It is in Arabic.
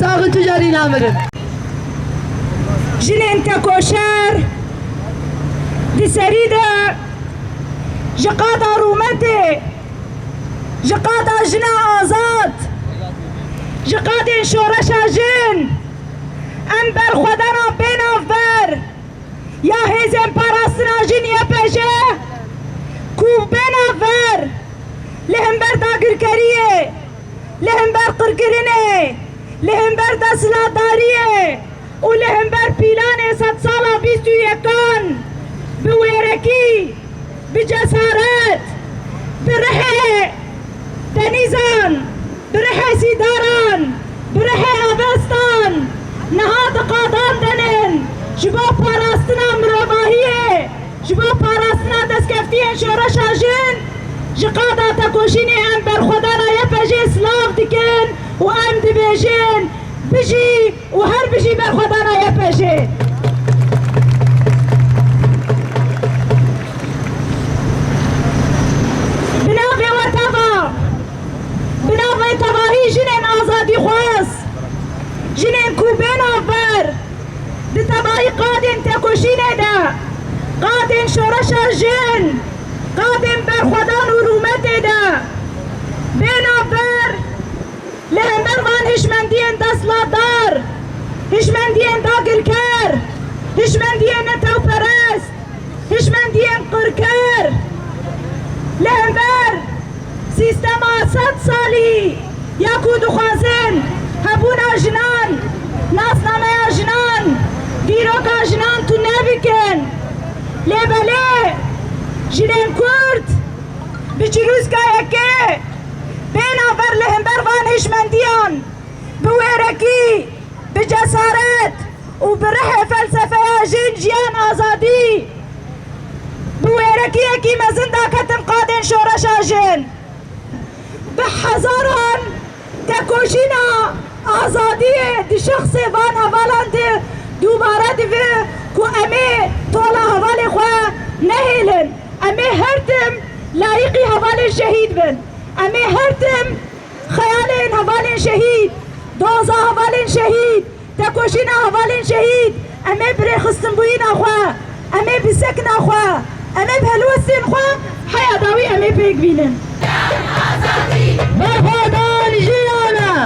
ساغن تجاری نامرن جنين تكوشر دي سريدة جقادا رومتي جقادا جنا آزاد جقادين شورشا جن انبر خودنا بين افبر يا هزم پاراستنا جن يا بجه كوب بين افبر لهم بر داگر کریه لهم بر قرقرنه لهم بر دسلا داریه و لهم بر پیلان 100 سالا 21 بویرکی بجسارت برحه دنیزان برحه سیداران برحه آبستان نهاد قادان دنن جبا پاراستنا مروباهیه جبا پاراستنا دستکفتیه شورش آجن جقادا تکوشینی ام بر خودانا یپجی سلاف دکن و ام دبیجن بجی و هر بجی بر خودانا یپجی بنابه و تبا بنابه تباهی جنین آزادی خواست جنین کوبین آفر دی تباهی قادن تکوشینه دا قادن شورش جن قادم بر خودان و رومت دا بنابر لهم بروان هشمندین دستلادار هشمندین داگرکر هشمندین نتو پرست هشمندین قرکر لهم بر سیستم 100 سالی یکو دخوازن هبون آجنان ناسنامه آجنان دیروک آجنان تو نبکن لیبله جنین کرد بچروز که بنابر لهم بروان هشمندیان بویرکی بجسارت و بره فلسفه جن جیان آزادی بویرکی اکی مزنده کتم قادن شورش آجن به هزاران تکوشینا آزادی دی شخص وان حوالان دی دوباره دوی که امی طولا حوال خواه نهیلن امی هرتم لایقی حوال شهید بن امی هرتم خیال حوال شهید دوزا حوال شهید تکوشینا حوال شهید امی بری خستن بوین خواه امی بسکن خواه امی بهلوستین خواه حیاداوی امی پیک بینن بخودان جیانا